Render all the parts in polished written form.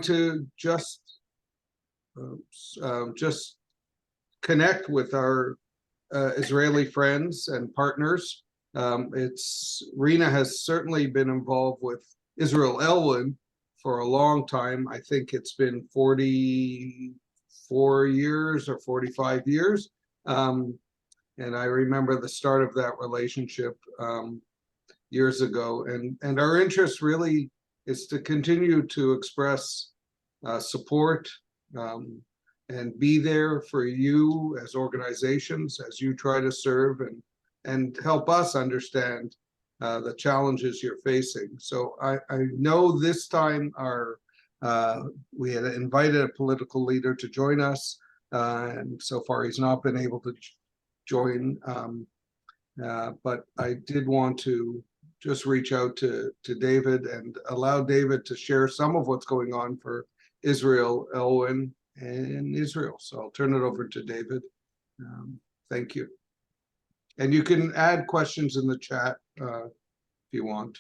to just connect with our Israeli friends and partners. Rena has certainly been involved with Israel Elwyn for a long time. I think it's been 44 years or 45 years. And I remember the start of that relationship years ago. And our interest really is to continue to express support and be there for you as organizations as you try to serve and help us understand the challenges you're facing. So I know this time we had invited a political leader to join us, and so far he's not been able to join. But I did want to just reach out to David and allow David to share some of what's going on for Israel Elwyn and Israel. So I'll turn it over to David. Thank you. And you can add questions in the chat if you want.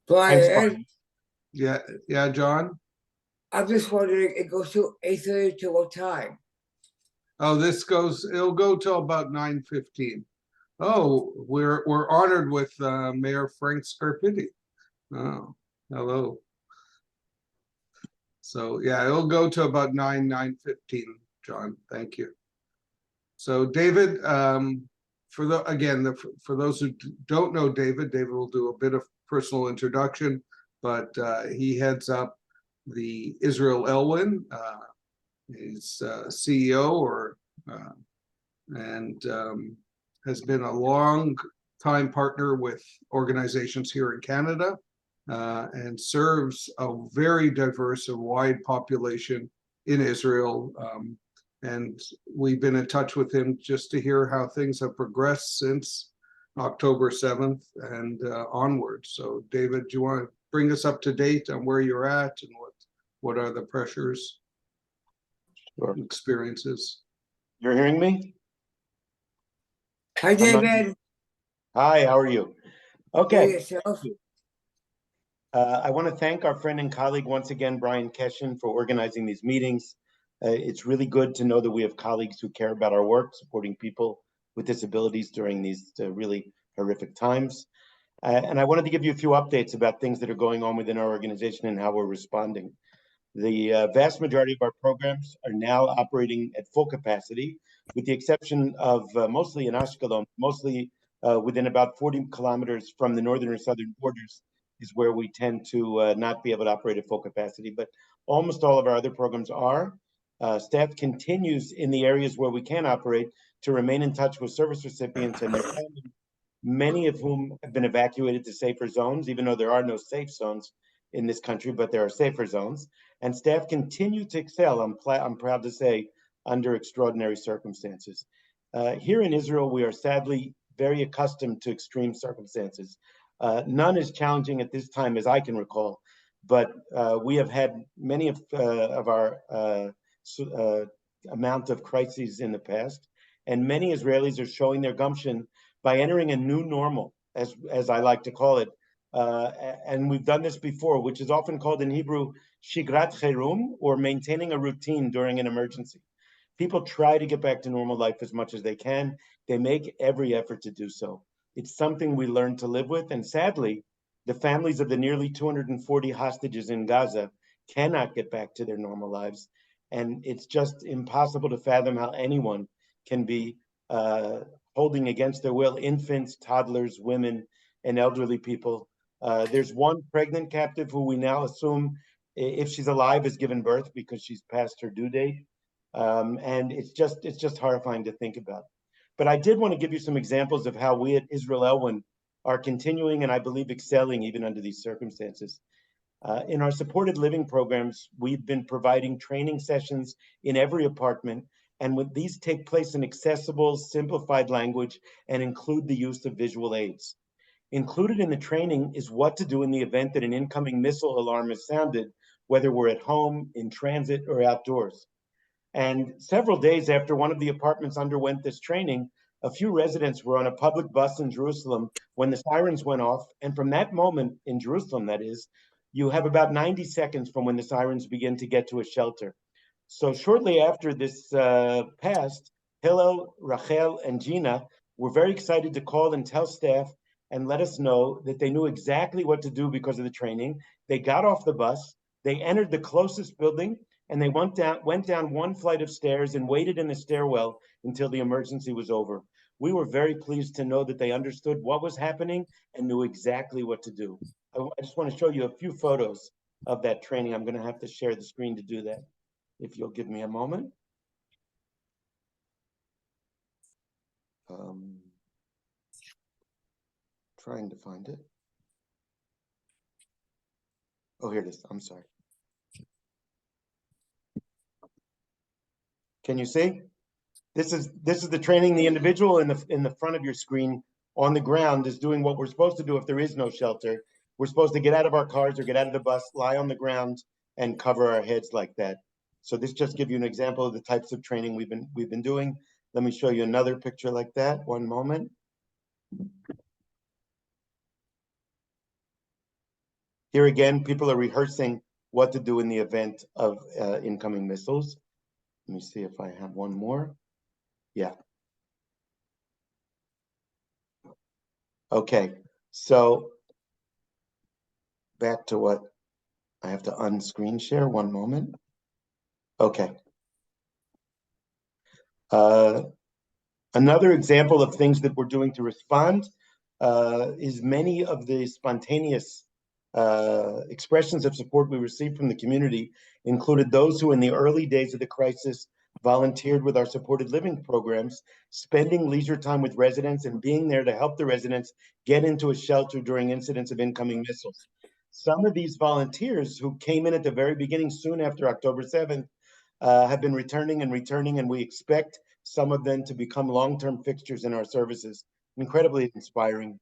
Brian, yeah, John? I'm just wondering, it goes to 8:30 to what time? Oh, it'll go till about 9:15. Oh, we're honored with Mayor Frank Scarpitti. Oh, hello. So yeah, it'll go to about 9:15, John. Thank you. So David, for those who don't know David will do a bit of personal introduction, but he heads up the Israel Elwyn. He's CEO and has been a long time partner with organizations here in Canada and serves a very diverse and wide population in Israel. And we've been in touch with him just to hear how things have progressed since October 7th and onwards. So David, do you want to bring us up to date on where you're at and what are the pressures? Sure. Experiences? You're hearing me? Hi, David. Hi, how are you? Okay. Yourself? I want to thank our friend and colleague once again, Brian Keshen, for organizing these meetings. It's really good to know that we have colleagues who care about our work, supporting people with disabilities during these really horrific times. And I wanted to give you a few updates about things that are going on within our organization and how we're responding. The vast majority of our programs are now operating at full capacity, with the exception of mostly in Ashkelon, mostly within about 40 kilometers from the northern or southern borders is where we tend to not be able to operate at full capacity. But almost all of our other programs are. Staff continues in the areas where we can operate to remain in touch with service recipients and their families, many of whom have been evacuated to safer zones, even though there are no safe zones in this country, but there are safer zones. And staff continue to excel, I'm proud to say, under extraordinary circumstances. Here in Israel, we are sadly very accustomed to extreme circumstances. None as challenging at this time as I can recall, but we have had many of our amount of crises in the past, and many Israelis are showing their gumption by entering a new normal, as I like to call it. And we've done this before, which is often called in Hebrew shigrat cherum, or maintaining a routine during an emergency. People try to get back to normal life as much as they can. They make every effort to do so. It's something we learn to live with. And sadly, the families of the nearly 240 hostages in Gaza cannot get back to their normal lives. And it's just impossible to fathom how anyone can be holding against their will infants, toddlers, women, and elderly people. There's one pregnant captive who we now assume, if she's alive, has given birth because she's past her due date. And it's just horrifying to think about. But I did want to give you some examples of how we at Israel Elwyn are continuing and I believe excelling even under these circumstances. In our supported living programs, we've been providing training sessions in every apartment, and when these take place in accessible, simplified language and include the use of visual aids. Included in the training is what to do in the event that an incoming missile alarm is sounded, whether we're at home, in transit, or outdoors. And several days after one of the apartments underwent this training, a few residents were on a public bus in Jerusalem when the sirens went off. And from that moment, in Jerusalem that is, you have about 90 seconds from when the sirens begin to get to a shelter. So shortly after this passed, Hillel, Rachel, and Gina were very excited to call and tell staff and let us know that they knew exactly what to do because of the training. They got off the bus, they entered the closest building, and they went down one flight of stairs and waited in the stairwell until the emergency was over. We were very pleased to know that they understood what was happening and knew exactly what to do. I just want to show you a few photos of that training. I'm going to have to share the screen to do that, if you'll give me a moment. Trying to find it. Oh, here it is. I'm sorry. Can you see? This is the training. The individual in the front of your screen on the ground is doing what we're supposed to do if there is no shelter. We're supposed to get out of our cars or get out of the bus, lie on the ground, and cover our heads like that. So this just gives you an example of the types of training we've been doing. Let me show you another picture like that. One moment. Here again, people are rehearsing what to do in the event of incoming missiles. Let me see if I have one more. Yeah. Okay, so back to what I have to unscreen share. One moment. Okay. Another example of things that we're doing to respond is many of the spontaneous expressions of support we received from the community included those who in the early days of the crisis volunteered with our supported living programs, spending leisure time with residents and being there to help the residents get into a shelter during incidents of incoming missiles. Some of these volunteers who came in at the very beginning, soon after October 7th, have been returning, and we expect some of them to become long-term fixtures in our services. Incredibly inspiring.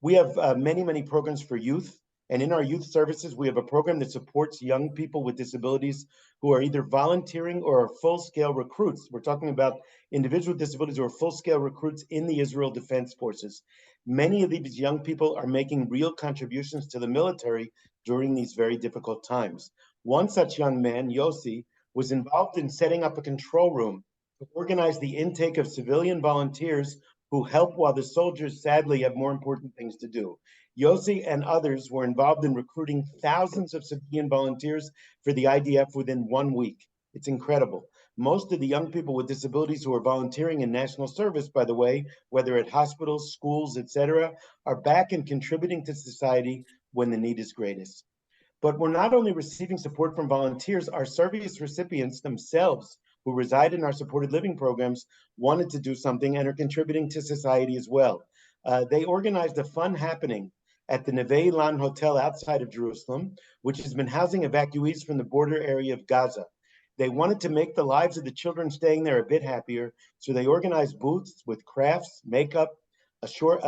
We have many programs for youth. And in our youth services, we have a program that supports young people with disabilities who are either volunteering or are full-scale recruits. We're talking about individuals with disabilities who are full-scale recruits in the Israel Defense Forces. Many of these young people are making real contributions to the military during these very difficult times. One such young man, Yossi, was involved in setting up a control room to organize the intake of civilian volunteers who help while the soldiers sadly have more important things to do. Yossi and others were involved in recruiting thousands of civilian volunteers for the IDF within 1 week. It's incredible. Most of the young people with disabilities who are volunteering in national service, by the way, whether at hospitals, schools, etc., are back and contributing to society when the need is greatest. But we're not only receiving support from volunteers, our service recipients themselves who reside in our supported living programs wanted to do something and are contributing to society as well. They organized a fun happening at the Neve Ilan Hotel outside of Jerusalem, which has been housing evacuees from the border area of Gaza. They wanted to make the lives of the children staying there a bit happier, so they organized booths with crafts, makeup, a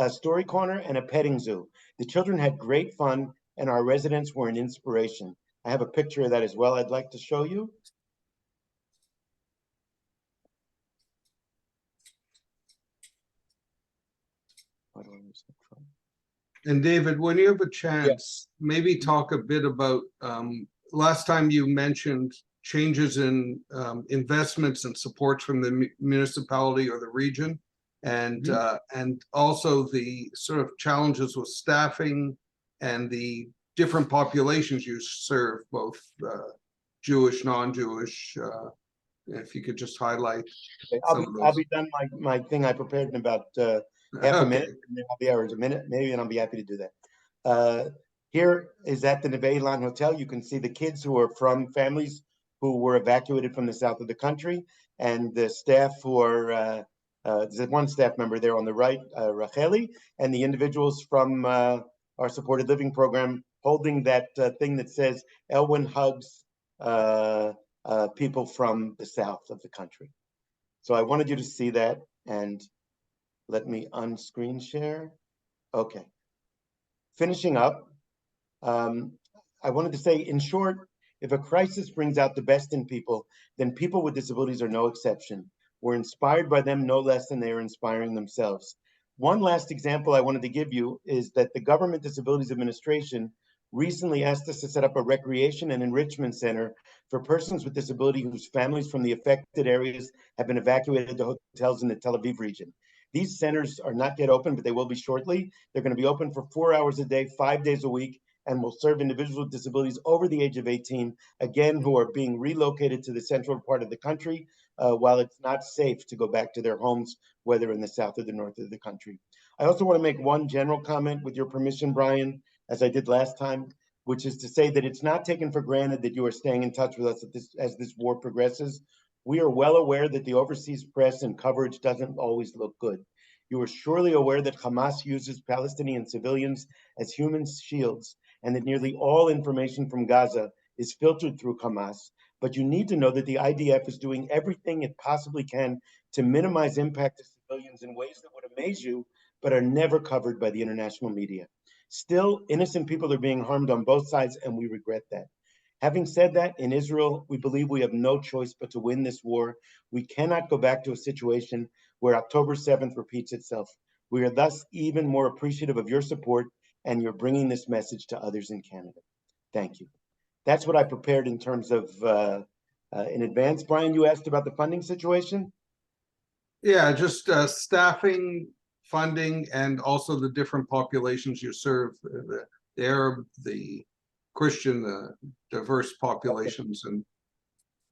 story corner, and a petting zoo. The children had great fun, and our residents were an inspiration. I have a picture of that as well I'd like to show you. Why do I use that from? And David, when you have a chance, maybe talk a bit about, last time you mentioned changes in investments and supports from the municipality or the region, and also the sort of challenges with staffing and the different populations you serve, both Jewish, non-Jewish. If you could just highlight some of those. I'll be done my thing I prepared in about half a minute, and then I'll be hours a minute, maybe, and I'll be happy to do that. Here is at the Neve Ilan Hotel. You can see the kids who are from families who were evacuated from the south of the country, and the staff who are, there's one staff member there on the right, Racheli, and the individuals from our supported living program holding that thing that says Elwin hugs people from the south of the country. So I wanted you to see that, and let me unscreen share. Okay. Finishing up, I wanted to say, in short, if a crisis brings out the best in people, then people with disabilities are no exception. We're inspired by them no less than they are inspiring themselves. One last example I wanted to give you is that the Government Disabilities Administration recently asked us to set up a recreation and enrichment center for persons with disability whose families from the affected areas have been evacuated to hotels in the Tel Aviv region. These centers are not yet open, but they will be shortly. They're going to be open for 4 hours a day, 5 days a week, and will serve individuals with disabilities over the age of 18, again, who are being relocated to the central part of the country while it's not safe to go back to their homes, whether in the south or the north of the country. I also want to make one general comment, with your permission, Brian, as I did last time, which is to say that it's not taken for granted that you are staying in touch with us as this war progresses. We are well aware that the overseas press and coverage doesn't always look good. You are surely aware that Hamas uses Palestinian civilians as human shields, and that nearly all information from Gaza is filtered through Hamas. But you need to know that the IDF is doing everything it possibly can to minimize impact to civilians in ways that would amaze you, but are never covered by the international media. Still, innocent people are being harmed on both sides, and we regret that. Having said that, in Israel, we believe we have no choice but to win this war. We cannot go back to a situation where October 7th repeats itself. We are thus even more appreciative of your support, and you're bringing this message to others in Canada. Thank you. That's what I prepared in terms of in advance. Brian, you asked about the funding situation? Yeah, just staffing, funding, and also the different populations you serve, the Arab, the Christian, the diverse populations. And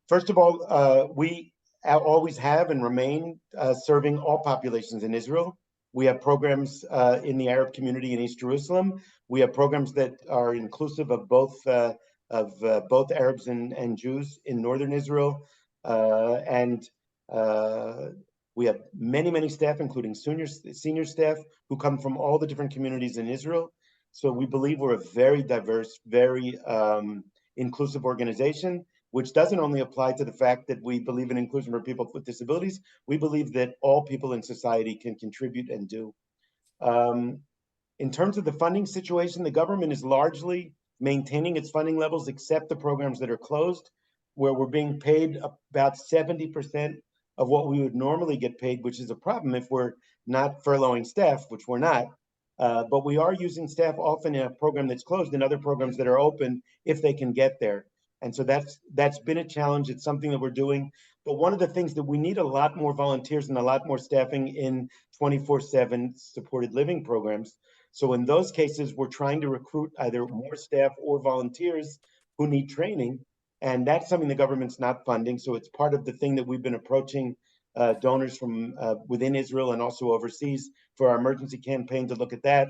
first of all, we always have and remain serving all populations in Israel. We have programs in the Arab community in East Jerusalem. We have programs that are inclusive of both Arabs and Jews in northern Israel, and we have many staff, including senior staff, who come from all the different communities in Israel. So we believe we're a very diverse, very inclusive organization, which doesn't only apply to the fact that we believe in inclusion for people with disabilities. We believe that all people in society can contribute and do. In terms of the funding situation, the government is largely maintaining its funding levels, except the programs that are closed, where we're being paid about 70% of what we would normally get paid, which is a problem if we're not furloughing staff, which we're not. But we are using staff often in a program that's closed and other programs that are open if they can get there. And so that's been a challenge. It's something that we're doing. But one of the things that we need a lot more volunteers and a lot more staffing in 24/7 supported living programs. So in those cases, we're trying to recruit either more staff or volunteers who need training. And that's something the government's not funding. So it's part of the thing that we've been approaching donors from within Israel and also overseas for our emergency campaign to look at that.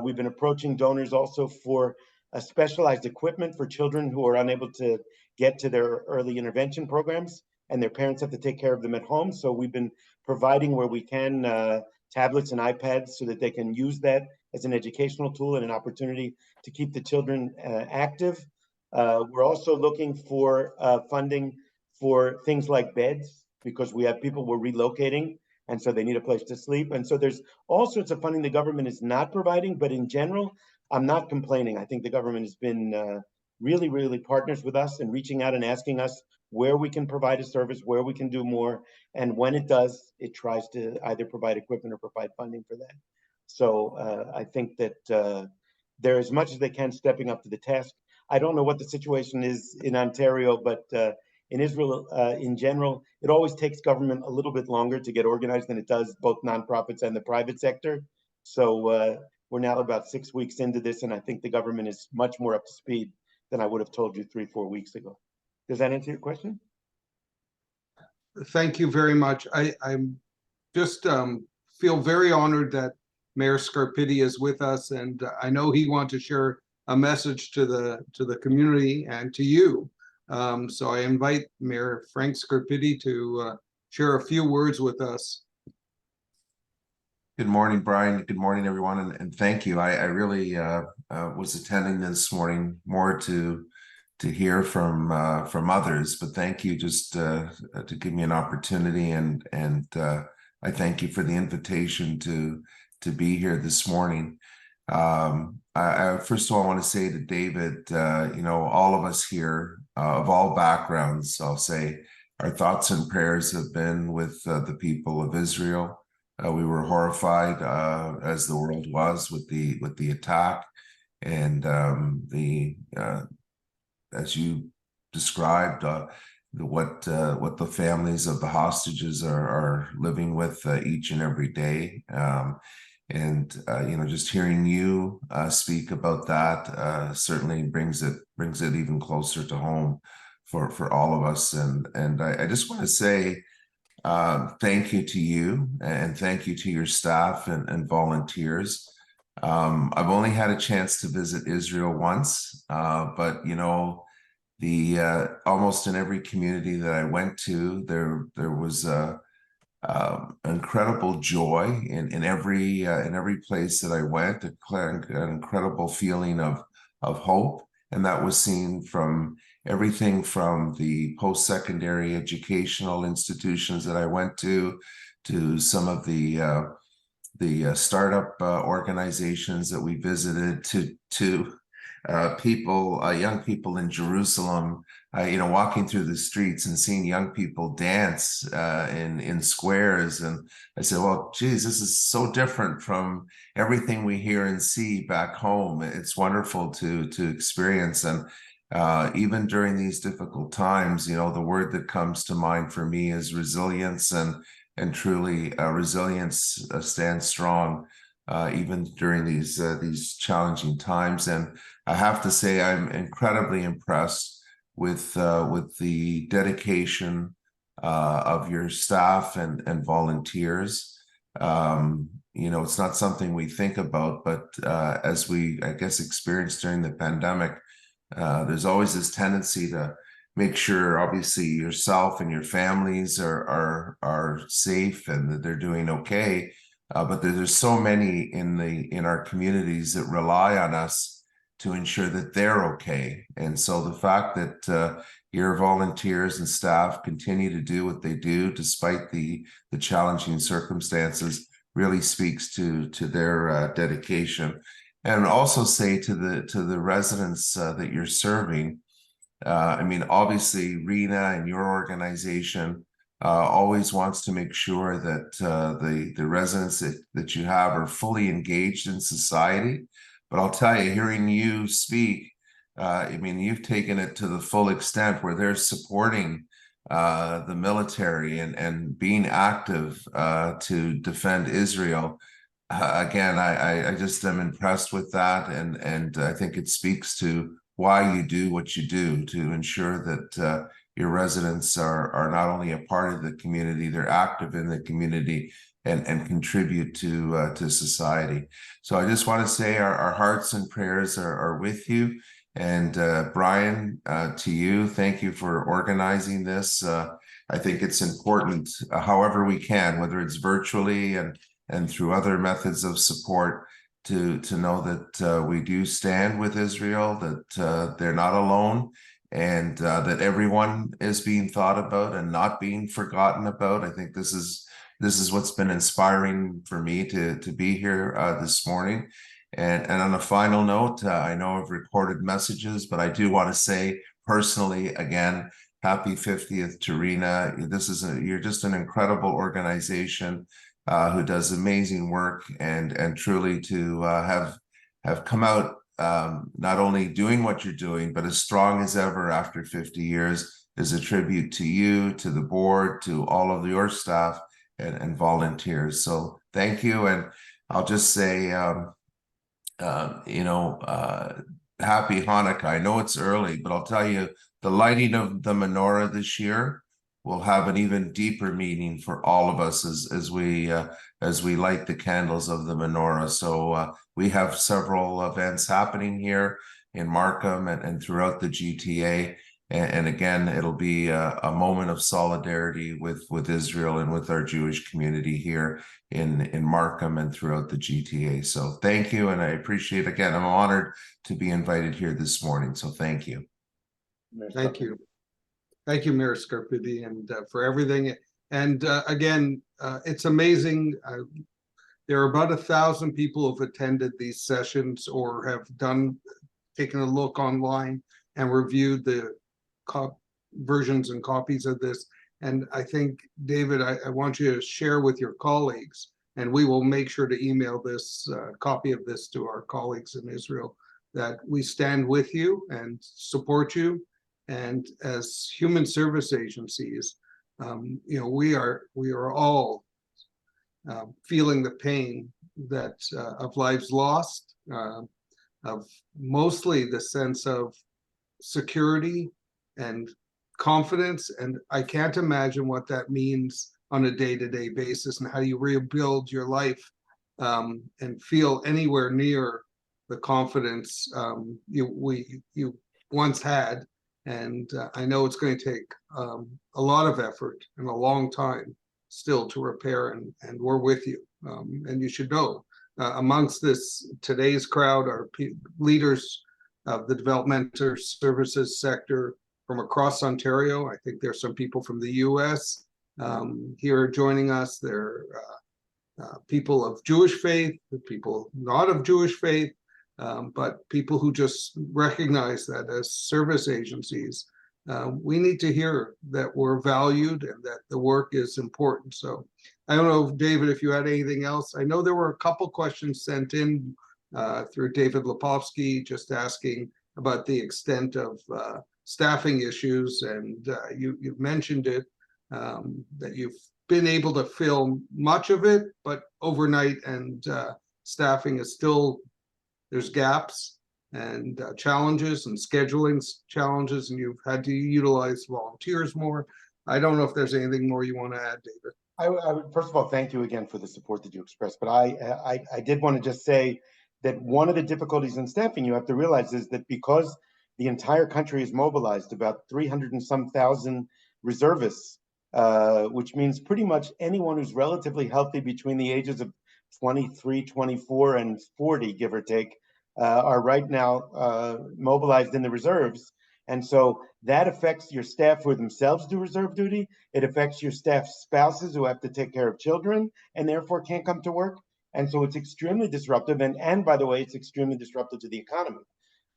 We've been approaching donors also for specialized equipment for children who are unable to get to their early intervention programs, and their parents have to take care of them at home. So we've been providing where we can tablets and iPads so that they can use that as an educational tool and an opportunity to keep the children active. We're also looking for funding for things like beds, because we have people we're relocating, and so they need a place to sleep. And so there's all sorts of funding the government is not providing, but in general, I'm not complaining. I think the government has been really partners with us and reaching out and asking us where we can provide a service, where we can do more. And when it does, it tries to either provide equipment or provide funding for that. So I think that they're as much as they can stepping up to the task. I don't know what the situation is in Ontario, but in Israel, in general, it always takes government a little bit longer to get organized than it does both nonprofits and the private sector. So we're now about 6 weeks into this, and I think the government is much more up to speed than I would have told you 3-4 weeks ago. Does that answer your question? thank you very much. I'm just feel very honored that Mayor Scarpitti is with us, and I know he wants to share a message to the community and to you. So I invite Mayor Frank Scarpitti to share a few words with us. Good morning, Brian. Good morning, everyone, and thank you. I really was attending this morning more to hear from others, but thank you just to give me an opportunity, and I thank you for the invitation to be here this morning. I first of all want to say to David, you know, all of us here of all backgrounds, I'll say, our thoughts and prayers have been with the people of Israel. We were horrified, as the world was, with the attack, and as you described, what the families of the hostages are living with each and every day. And just hearing you speak about that certainly brings it even closer to home for all of us. And I just want to say thank you to you, and thank you to your staff and volunteers. I've only had a chance to visit Israel once, but the almost in every community that I went to, there was incredible joy in every place that I went, an incredible feeling of hope, and that was seen from everything from the post-secondary educational institutions that I went to some of the startup organizations that we visited, to young people in Jerusalem, walking through the streets and seeing young people dance in squares. And I said, well, geez, this is so different from everything we hear and see back home. It's wonderful to experience. And even during these difficult times, the word that comes to mind for me is resilience, and truly resilience stands strong even during these challenging times. And I have to say, I'm incredibly impressed with the dedication of your staff and volunteers. It's not something we think about, but as we, I guess, experienced during the pandemic, there's always this tendency to make sure, obviously, yourself and your families are safe and that they're doing okay. But there's so many in our communities that rely on us to ensure that they're okay. And so the fact that your volunteers and staff continue to do what they do despite the challenging circumstances really speaks to their dedication. And also say to the residents that you're serving, obviously Rena and your organization always wants to make sure that the residents that you have are fully engaged in society. But I'll tell you, hearing you speak, you've taken it to the full extent where they're supporting the military and being active to defend Israel. Again, I just am impressed with that, and I think it speaks to why you do what you do, to ensure that your residents are not only a part of the community, they're active in the community and contribute to society. So I just want to say our hearts and prayers are with you. And Brian, to you, thank you for organizing this. I think it's important, however we can, whether it's virtually and through other methods of support, to know that we do stand with Israel, that they're not alone, and that everyone is being thought about and not being forgotten about. I think this is what's been inspiring for me to be here this morning. And on a final note, I know I've recorded messages, but I do want to say personally, again, happy 50th to Rena. You're just an incredible organization who does amazing work, and truly to have come out not only doing what you're doing, but as strong as ever after 50 years is a tribute to you, to the board, to all of your staff and volunteers. So thank you. And I'll just say, happy Hanukkah. I know it's early, but I'll tell you, the lighting of the menorah this year will have an even deeper meaning for all of us as we light the candles of the menorah. So we have several events happening here in Markham and throughout the GTA. And again, it'll be a moment of solidarity with Israel and with our Jewish community here in Markham and throughout the GTA. So thank you, and I appreciate, again, I'm honored to be invited here this morning. So thank you. Thank you. Thank you, Mayor Scarpidi, and for everything. And again, it's amazing. There are about 1,000 people who've attended these sessions or have taken a look online and reviewed the versions and copies of this. And I think, David, I want you to share with your colleagues, and we will make sure to email this copy of this to our colleagues in Israel, that we stand with you and support you. And as human service agencies, we are all feeling the pain that of lives lost, of mostly the sense of security and confidence. And I can't imagine what that means on a day-to-day basis, and how you rebuild your life and feel anywhere near the confidence you once had. And I know it's going to take a lot of effort and a long time still to repair, and we're with you. And you should know, amongst today's crowd are leaders of the developmental services sector from across Ontario. I think there's some people from the US here joining us. There are people of Jewish faith, people not of Jewish faith, but people who just recognize that as service agencies, we need to hear that we're valued and that the work is important. So I don't know, David, if you had anything else. I know there were a couple questions sent in through David Lepofsky, just asking about the extent of staffing issues. And you've mentioned it, that you've been able to fill much of it, but overnight and staffing is still, there's gaps and challenges and scheduling challenges, and you've had to utilize volunteers more. I don't know if there's anything more you want to add, David. I would first of all thank you again for the support that you expressed, but I did want to just say that one of the difficulties in staffing, you have to realize, is that because the entire country is mobilized, about 300 and some thousand reservists, which means pretty much anyone who's relatively healthy between the ages of 23, 24, and 40, give or take, are right now mobilized in the reserves. And so that affects your staff who themselves do reserve duty. It affects your staff's spouses who have to take care of children and therefore can't come to work. And so it's extremely disruptive. And by the way, it's extremely disruptive to the economy,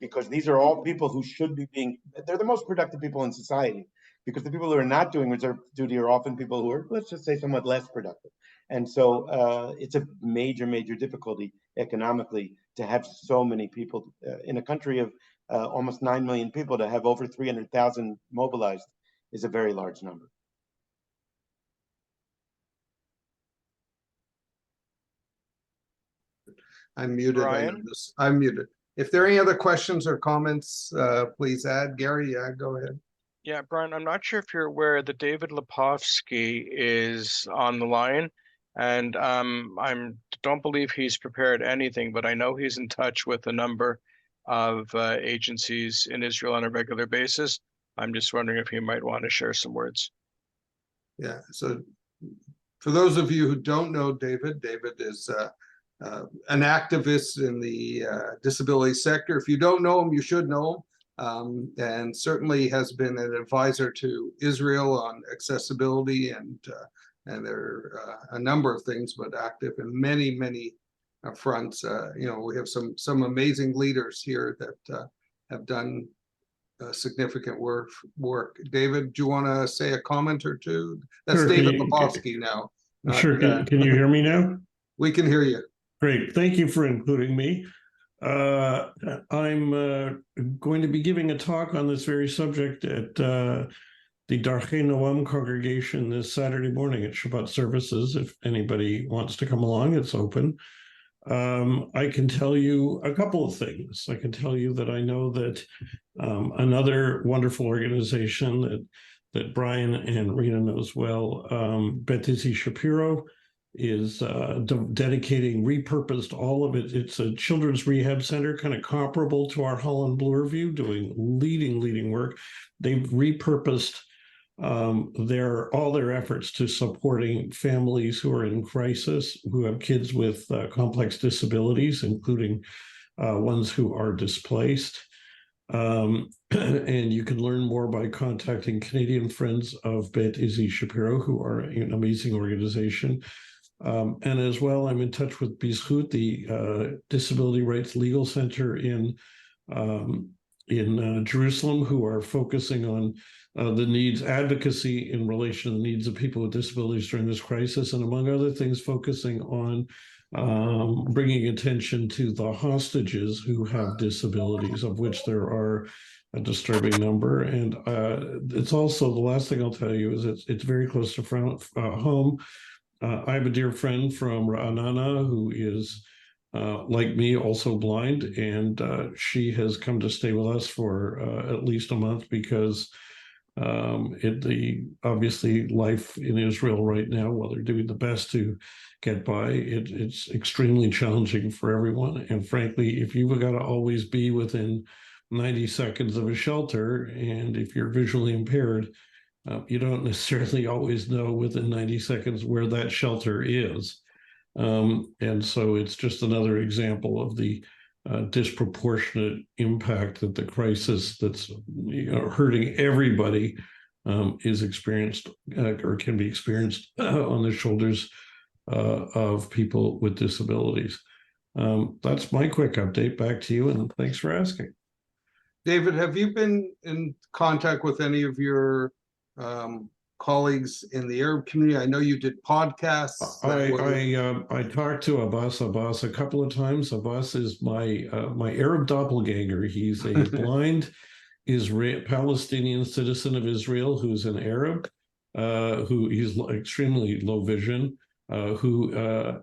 because these are all people who should be they're the most productive people in society, because the people who are not doing reserve duty are often people who are, let's just say, somewhat less productive. And so it's a major, major difficulty economically to have so many people in a country of almost 9 million people. To have over 300,000 mobilized is a very large number. I'm muted. Brian? I'm muted. If there are any other questions or comments, please add. Gary, yeah, go ahead. Yeah, Brian, I'm not sure if you're aware that David Lepofsky is on the line, and I don't believe he's prepared anything, but I know he's in touch with a number of agencies in Israel on a regular basis. I'm just wondering if he might want to share some words. Yeah, so for those of you who don't know David is an activist in the disability sector. If you don't know him, you should know him, and certainly has been an advisor to Israel on accessibility, and there are a number of things, but active in many, many fronts. We have some amazing leaders here that have done significant work. David, do you want to say a comment or two? That's Sure. David Lepofsky now. Sure. Can you hear me now? We can hear you. Great. Thank you for including me. I'm going to be giving a talk on this very subject at the Darchei Noam congregation this Saturday morning at Shabbat services. If anybody wants to come along, it's open. I can tell you a couple of things. I can tell you that I know that another wonderful organization that Brian and Rena knows well, Bet Izzy Shapiro, is repurposed all of it. It's a children's rehab center, kind of comparable to our Holland Bloorview, doing leading work. They've repurposed all their efforts to supporting families who are in crisis, who have kids with complex disabilities, including ones who are displaced. And you can learn more by contacting Canadian Friends of Bet Izzy Shapiro, who are an amazing organization. And as well, I'm in touch with Bizchut, the Disability Rights Legal Center in Jerusalem, who are focusing on the needs advocacy in relation to the needs of people with disabilities during this crisis, and among other things, focusing on bringing attention to the hostages who have disabilities, of which there are a disturbing number. And it's also, the last thing I'll tell you is it's very close to home. I have a dear friend from Ra'anana who is, like me, also blind, and she has come to stay with us for at least a month because obviously life in Israel right now, while they're doing the best to get by, it's extremely challenging for everyone. And frankly, if you've got to always be within 90 seconds of a shelter, and if you're visually impaired, you don't necessarily always know within 90 seconds where that shelter is. And so it's just another example of the disproportionate impact that the crisis that's hurting everybody is experienced or can be experienced on the shoulders of people with disabilities. That's my quick update. Back to you, and thanks for asking. David, have you been in contact with any of your colleagues in the Arab community? I know you did podcasts. I talked to Abbas a couple of times. Abbas is my Arab doppelganger. He's a blind Palestinian citizen of Israel who's an Arab, who is extremely low vision, who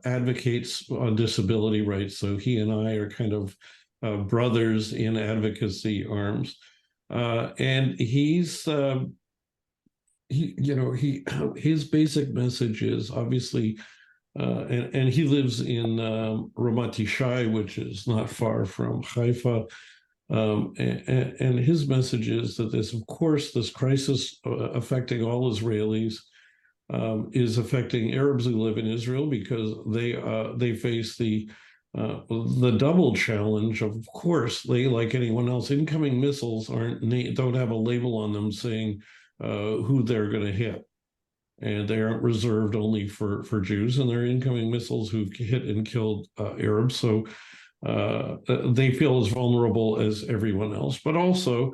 advocates on disability rights. So he and I are kind of brothers in advocacy arms, and his basic message is obviously, and he lives in Ramat Yishai, which is not far from Haifa. And his message is that this crisis affecting all Israelis is affecting Arabs who live in Israel, because they face the double challenge. Of course, they, like anyone else, incoming missiles don't have a label on them saying who they're going to hit. And they aren't reserved only for Jews, and they're incoming missiles who've hit and killed Arabs. So they feel as vulnerable as everyone else. But also,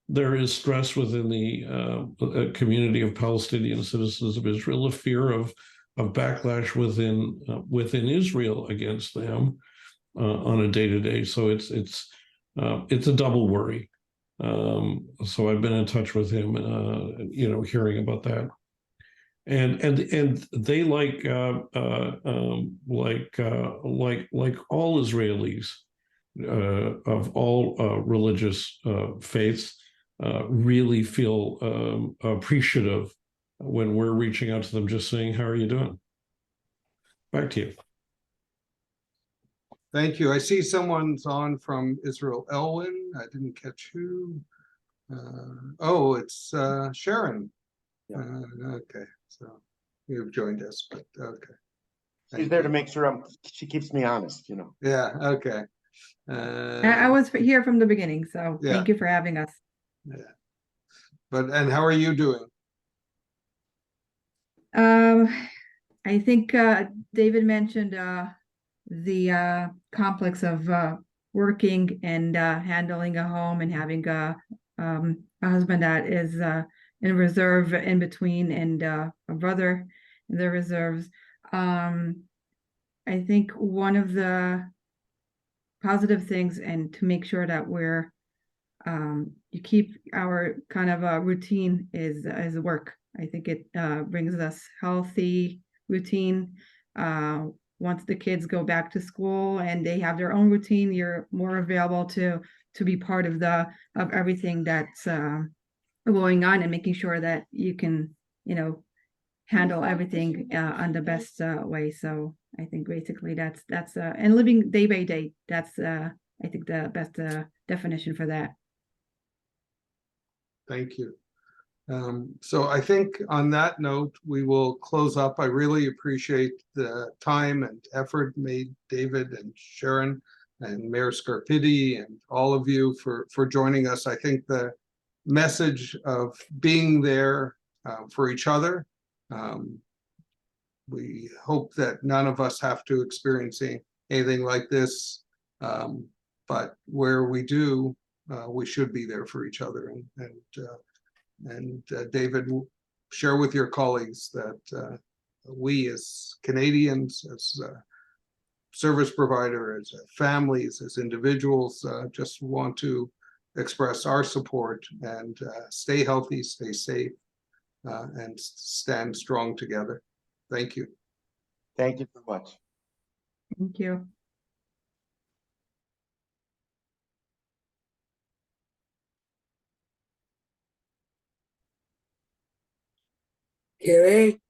there is stress within the community of Palestinian citizens of Israel, a fear of backlash within Israel against them on a day-to-day. So it's a double worry. So I've been in touch with him, hearing about that. And they like all Israelis of all religious faiths really feel appreciative when we're reaching out to them, just saying, "How are you doing?" Back to you. Thank you. I see someone's on from Israel. Elwin, I didn't catch who. It's Sharon. Yeah. Okay, so you've joined us, but okay. She's there to make sure she keeps me honest, Yeah, okay. I was here from the beginning, so Yeah. thank you for having us. Yeah. And how are you doing? I think David mentioned the complex of working and handling a home and having a husband that is in reserve in between, and a brother in the reserves. I think one of the positive things, and to make sure that we're you keep our kind of a routine, is work. I think it brings us healthy routine. Once the kids go back to school and they have their own routine, you're more available to be part of everything that's going on, and making sure that you can handle everything on the best way. So I think basically that's and living day by day. That's I think the best definition for that. Thank you. So I think on that note, we will close up. I really appreciate the time and effort made, David and Sharon and Mayor Scarpitti and all of you for joining us. I think the message of being there for each other, we hope that none of us have to experience anything like this, but where we do, we should be there for each other. And David, share with your colleagues that we as Canadians, as service provider, as families, as individuals, just want to express our support and stay healthy, stay safe, and stand strong together. Thank you. Thank you so much. Thank you. Gary?